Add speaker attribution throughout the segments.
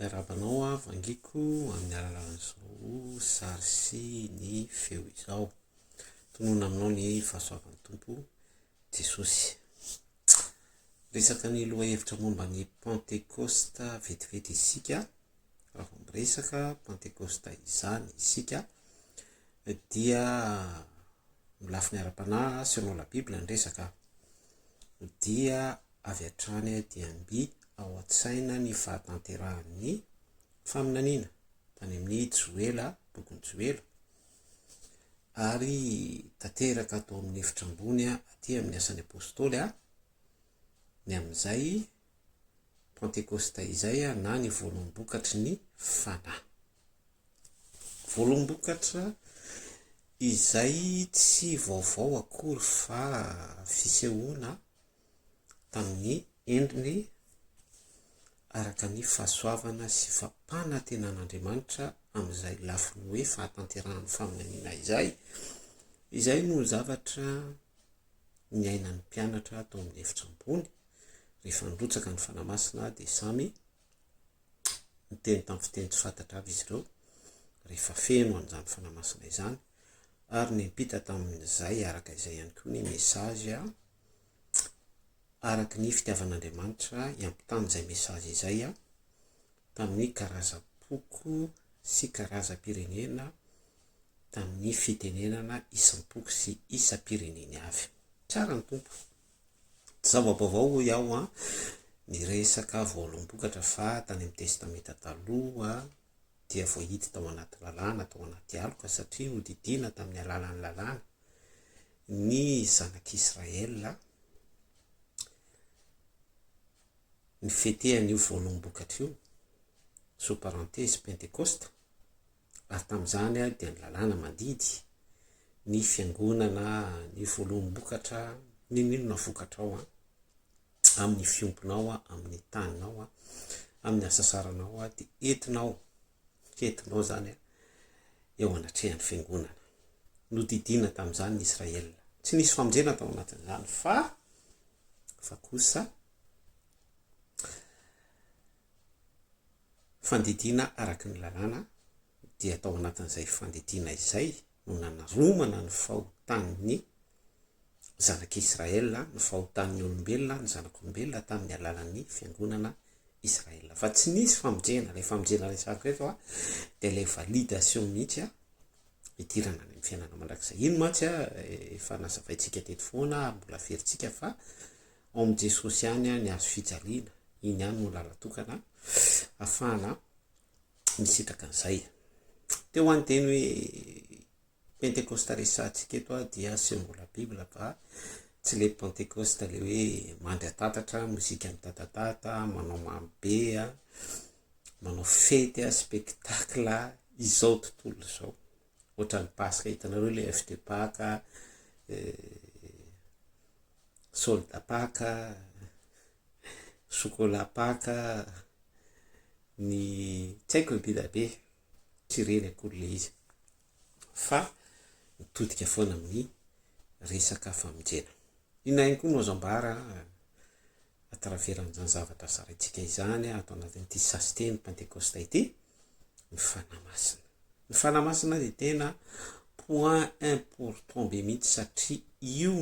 Speaker 1: fampiarabanao vangiko amin'ny alalan'izao sary sy ny feo izao. Tonoina aminao ny fahasoavan'ny Tompo Jesosy. Resaka ny loha hevitra momba ny Pentecoste vetivety isika. Raha vao miresaka Pentecoste izany isika dia milafiny ara-panahy selon la Bible ny resaka. Dia avy hatrany dia mby ao an-tsaina ny fahatanterahan'ny faminaniana tany amin'ny Joela, bokin'ny Joela, ary tanteraka atao amin'ny hevitra ambony aty amin'ny asan'ny apôstôly ny amin'izay Pentecoste izay na ny voalombokatry ny fanahy. Voalombokatra izay tsy vaovao akory fa fisehoana tamin'ny endriny araka ny fahasoavana sy fampanantenan'Andriamanitra amin'izay lafiny hoe fahatanterahan'ny faminaniana izay no zavatra ny ainan'ny mpianatra atao amin'ny hevitra ambony rehefa nirotsaka ny fanahy masina dia samy miteny tamin'ny fiteny tsy fantatra avy izy ireo rehefa feno an'izany fanahy masina izany, ary nimpita tamin'izay araka izay ihany koa ny mesazy araka ny fitiavan'Andriamanitra iampitany izay mesazy izay tamin'ny karazam-poko sy karazam-pirenena tamin'ny fitenenana isam-poko sy isam-pireneny avy. Tsara ny Tompo. Tsy zava-baovao iaho ny resaka voalombokatra fa tany amin'ny testamenta taloha dia voahity tao anaty lalàna, tao anaty aloka satria nodidiana tamin'ny alalan'ny lalàna ny zanak'Israela ny fetehan'io voalombokatra io, sous parenthèse Pentecoste, ary tamin'izany dia ny lalàna mandidy ny fiangonana ny voalombokatra ninona vokatra ao amin'ny fiompinao amin'ny taninao amin'ny asasaranao dia entinao zany eo anatrehan'ny fiangonana. Nodidiana tamin'izany ny Israel. Tsy nisy famonjena tao anatin'izany fa kosa fandidiana araky ny lalàna dia tao anatin'izay fandidiana izay no nanaromana ny fahotan'ny zanak'Israel, ny fahotan'ny olombelona, ny zanak'olombelona tamin'ny alalan'ny fiangonana Israel. Fa tsy nisy famonjena, ilay famonjena resaka reto dia ilay validation mihitsy idirana any amin'ny fiainana mandrakizay. Ino mantsy efa nazavaintsika teto foana, mbola ferintsika fa ao amin'ny Jesosy ihany ny azo fijaliana, iny ihany no lalatokana ahafahana misitraka an'izay. Teo any teny hoe Pentecoste resantsika eto dia selon la Bible fa tsy le Pentecoste le hoe mandry atatatra, mozika mitatatata, manao mambe, manao fety, spectacle izao tontolo izao. Ohatran'ny Pasika hitanareo le œuf de Pâques, soldat Pâques, chocolat Pâques, ny tsy haiko be tsy reny akory le izy fa mitodika foana amin'ny resaka famonjena. Inainy koa no azambara atraveran'izany zavatra zaraintsika izany atao anatin'ity sasiteny Pentecoste ity, ny fanahy masina. Ny fanahy masina dia tena point important be mihitsy satria io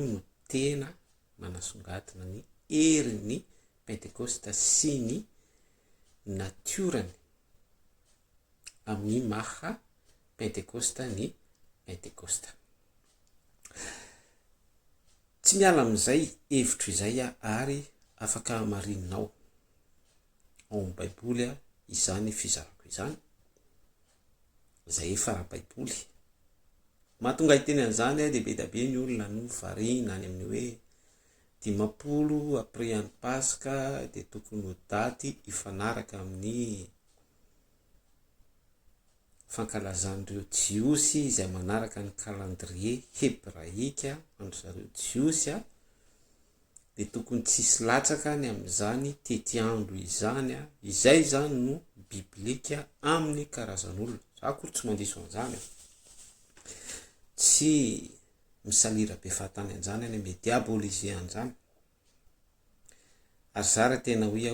Speaker 1: no tena manasongadina ny herin'ny Pentecoste sy ny natiorany amin'ny maha Pentecoste ny Pentecoste. Tsy miala amin'izay hevitro izay ary afaka hamarinanao ao amin'ny Baiboly izany fizarako izany izay efa ara-Baiboly. Mahatonga hiteny an'izany dia be dia be ny olona no variana any amin'ny hoe 50 après ny Pasika dia tokony ho daty ifanaraka amin'ny fankalazan'ireo jiosy izay manaraka ny calendrier hebraika andro zareo jiosy dia tokony tsisy latsaka ny amin'izany tetiandro izany izay zany no biblika amin'ny karazan'olona. Za koa tsy mandiso an'izany tsy misalira be fahatany an'izany any diaboliser an'izany. Ary zara tena hoe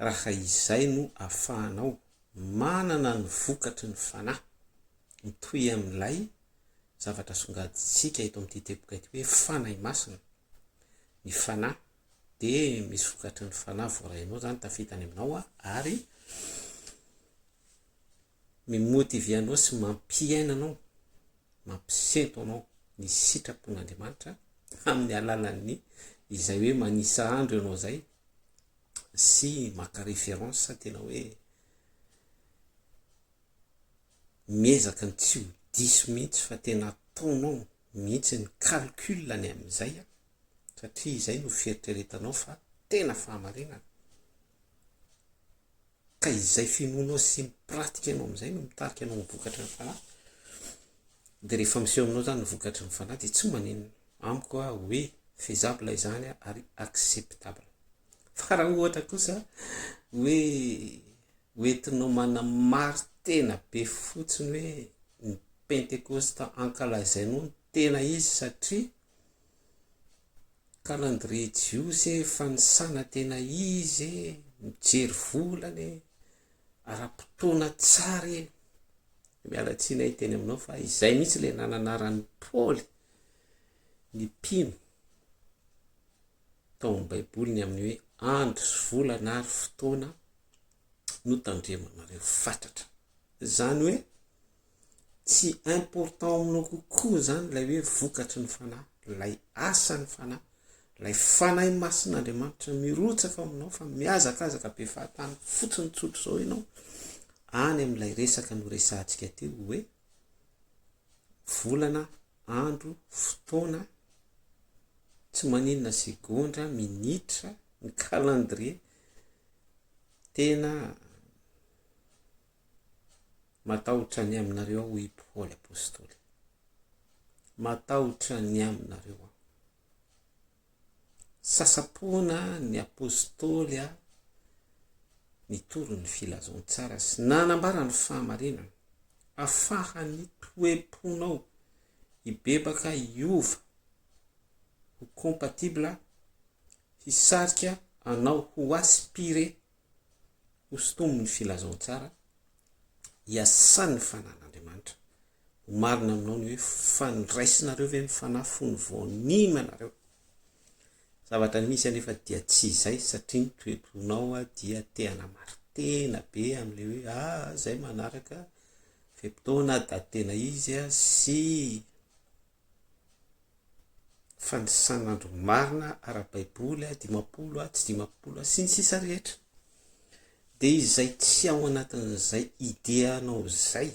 Speaker 1: raha izay no ahafahanao manana ny vokatry ny fanahy mitohy amin'ilay zavatra songaditsika eto amin'ity teboka ity hoe fanahy masina. Ny fanahy dia misy vokatry ny fanahy voarainao zany tafitany aminao ary mimotivy anao sy mampiaina anao, mampisento anao ny sitrapon'Andriamanitra amin'ny alalan'ny izay hoe manisa andro ianao zay sy maka référence tena hoe miezaka ny tsy ho diso mihitsy fa tena ataonao mihitsy ny calcul ny amin'izay satria izay no fieritreretanao fa tena fahamarinana. Ka izay finoanao sy mipratika anao amin'izay no mitarika anao mivokatra ny fanahy. Dia rehefa miseho aminao zany ny vokatry ny fanahy dia tsy manino amiko hoe faisable izany ary acceptable. Fa raha ohatra kosa hoe hoentinao manamary tena be fotsiny hoe ny pentecoste ankalazainao ny tena izy satria calendrier jiosy fanisana tena izy mijery volany ara-potoana tsara mialatsiny ay teny aminao fa izay mihitsy le nananaran'ny Paoly ny mpino tao amin'ny baiboliny amin'ny hoe andro sy volana ary fotoana no tandremanareo fatratra. Zany hoe tsy important aminao kokoa zany lay hoe vokatry ny fanahy, lay asan'ny fanahy, lay fanahy masin'Andriamanitra mirotsaka aminao fa miazakazaka be fahatany fotsiny tsotro zao ianao any amin'ilay resaka no resantsika teo hoe volana, andro, fotoana, tsy maninona segondra, minitra, ny calendrier tena matahotra ny aminareo aho i Paoly apôstôly, matahotra ny aminareo aho. Sasapoana ny apôstôly nitoro ny filazontsara sy nanambara ny fahamarinana afahany toeponao hibebaka hiova ho compatible hisarika anao ho aspire ho sotomy ny filazontsara hiasan'ny fanan'Andriamanitra ho marina aminao ny hoe fandraisinareo ve ny fanahy fony voanimanareo. Zavatra misy anefa dia tsy izay satria ny toeponao dia tena martena be amin'le hoe zay manaraka feptaona da tena izy sy fanisan'andro marina ara-baiboly 50 tsy 50 sy ny sisa rehetra. Dia izay tsy ao anatin'izay ideanao zay,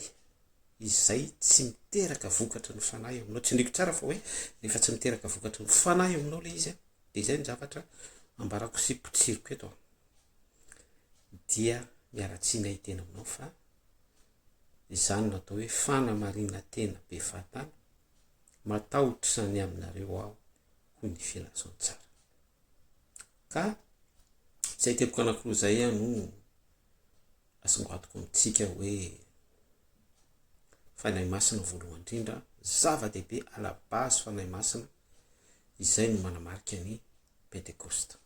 Speaker 1: izay tsy miteraka vokatry ny fanahy aminao, tsy ndreko tsara fa hoe rehefa tsy miteraka vokatry ny fanahy aminao le izy dia izay ny zavatra ambarako sy potsiriko eto dia miaratsiny ay tena aminao fa izany natao hoe fanamarina tena be fahatany matahotra ny aminareo aho ho ny filazontsara. Ka izay teboka anankiroa zay no asongatoko amintsika hoe fanahy masina voalohany indrindra zava-dehibe ala-base fanahy masina izay no manamarika ny pentecoste.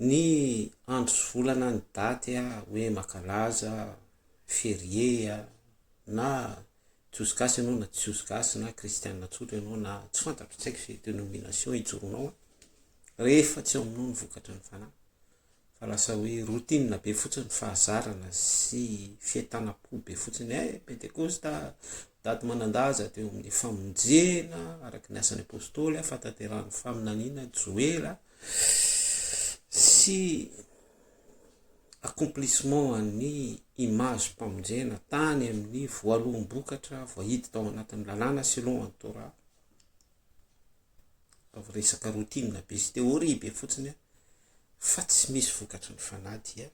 Speaker 1: Ny andro sy volana ny daty hoe makalaza ferie na jiosgasy ianao na tsy jiosgasy na kristianina tsotra ianao na tsy fantatro tsy haiko izay dénomination hijoronao rehefa tsy ao aminao ny vokatry ny fanahy fa lasa hoe routine be fotsiny fahazarana sy fientanam-po be fotsiny pentecoste daty manandaza teo amin'ny famonjena araky ny asan'ny apôstôly fataterahany faminaniana joela sy accomplissement ny image mpamonjena tany amin'ny voaloham-bokatra voahity tao anatin'ny lalàna selon ny Torah. Resaka routine be sy théorie be fotsiny fa tsy misy vokatry ny fanahy dia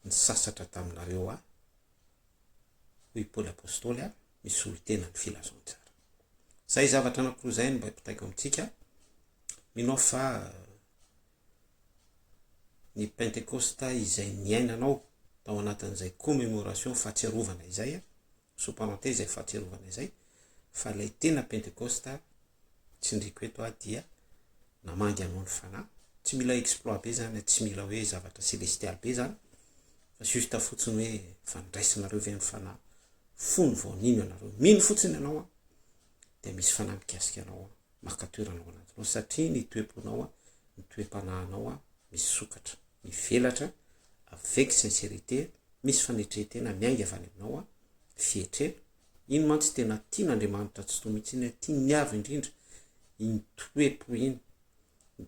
Speaker 1: ny sasatra taminareo hoy Paoly apôstôly misy olo tena ny filazontsara. Zay zavatra anankiroa zay no mba hipitaiko amintsika. Minao fa ny pentecoste izay niainanao tao anatin'izay commémoration fahatsiarovana izay sous parenthèse izay fahatsiarovana izay fa lay tena pentecoste tsy ndriko eto dia namangy anao ny fanahy tsy mila exploit be zany, tsy mila hoe zavatra celestial be zany, fa juste fotsiny hoe fandraisinareo ve ny fanahy, fony voanino anareo, mino fotsiny ianao de misy fanahy mikasika anao makatoeranao anatiny, satria ny toeponao ny toe-panahinao misy sokatra, mivelatra avec sincérité, misy fanetretena miainga avy any aminao fietrena. Iny mantsy tena tian'Andriamanitra tsy toa mihitsy iny, tia miavy indrindra iny toepo iny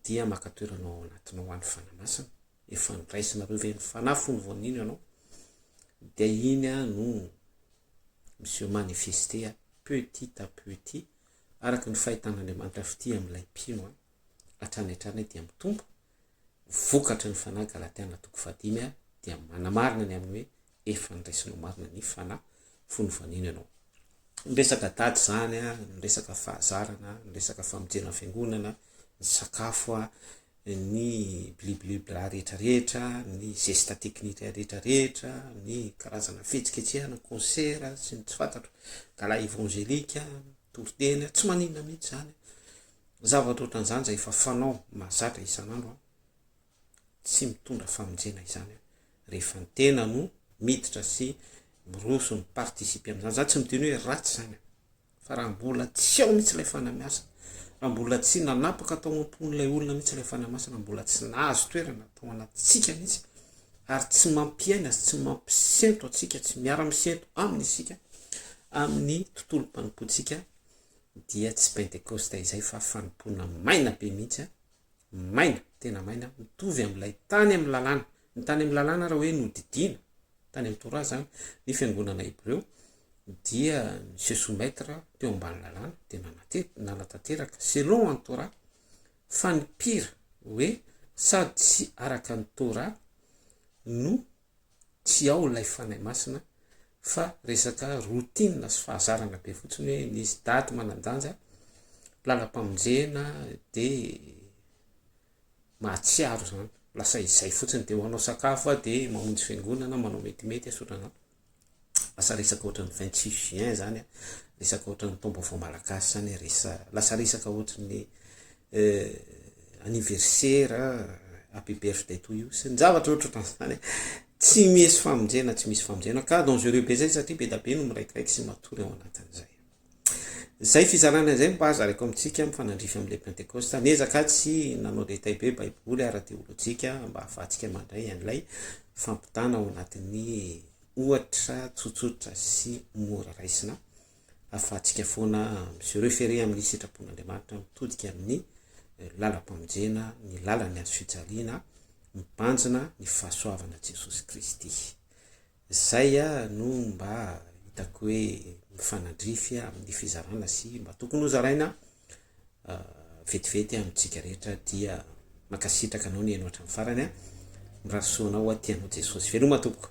Speaker 1: dia makatoeranao anatinao any fanamasina, efa niraisinareo ve ny fanahy fony voanino ianao, de iny no monsieur manifesté petit à petit araka ny fahitan'Andriamanitra fity amin'ilay mpino hatrany dia mitombo vokatra ny fanahy. Galatiana 5 dia manamarina ny amin'ny hoe efa niraisinao marina ny fanahy fony voanino ianao. Resaka daty zany resaka fahazarana, resaka famonjena fiangonana, ny sakafo ny bliblibla rehetrarehetra, ny gesta teknika rehetrarehetra, ny karazana fetsiketsehana, concert sy ny tsy fantatro, gala evangelika, toriteny, tsy maninona mihitsy zany. Zavatra ohatran'izany zay efa fanao mahazatra isan'andro tsy mitondra famonjena izany rehefa ny tena no miditra sy miroso ny participé amin'izany. Zany tsy miteny hoe ratsy zany, fa raha mbola tsy ao mihitsy ilay fanamiasa, raha mbola tsy nanapaka tao ampon'ilay olona mihitsy ilay fanamiasa, raha mbola tsy nahazo toerana tao anatsika mihitsy, ary tsy mampiaina sy tsy mampisento atsika, tsy miara-misento amin'ny isika amin'ny tontolo mpanompontsika, dia tsy pentecoste izay fa fanompona maina be mihitsy, maina, tena maina, mitovy amin'ilay tany amin'ny lalàna. Ny tany amin'ny lalàna raha hoe nodidina tany amin'ny Torah zany ny fiangonana Hébreo, dia se soumettre teo ambany lalàna, dia nanatanteraka selon ny Torah, fa ny pira hoe sady tsy araka ny Torah no tsy ao ilay fanahy masina, fa resaka routine sy fahazarana be fotsiny hoe nisy daty manandanja, lalam-pamonjena, de mahatsiaro zany, lasa izay fotsiny de hoanao sakafo de mamonjy fiangonana, manao metimety asotrana. Lasa resaka ohatran'ny 26 juin zany, resaka ohatran'ny taom-baovao malagasy zany, lasa resaka ohatran'ny anniversaire, happy birthday to you, sy ny zavatra ohatran'izany. Tsy misy famonjena, tsy misy famonjena, ka dangereux be zay satria be da be no miraikiraiky sy matory ao anatin'izay. Zay fizarana zay mpahazareko amintsika mifanandrify amin'ilay pentecoste, nezaka tsy nanao detay be baiboly ara-teolojika mba hahafahantsika mandray an'ilay fampitana ao anatin'ny ohatra tsotsotra sy mora raisina, hahafahantsika foana se référé amin'ny sitrapon'Andriamanitra, mitodika amin'ny lalam-pamonjena, ny lalany azo fijaliana, mibanjina ny fahasoavana Jesosy Kristy. Zay no mba hitako hoe mifanandrify amin'ny fizarana sy mba tokony ho zaraina vetivety amintsika rehetra, dia makasitraka anao ny haino hatramin'ny farany, mirasoanao tianao Jesosy. Veloma tompoko.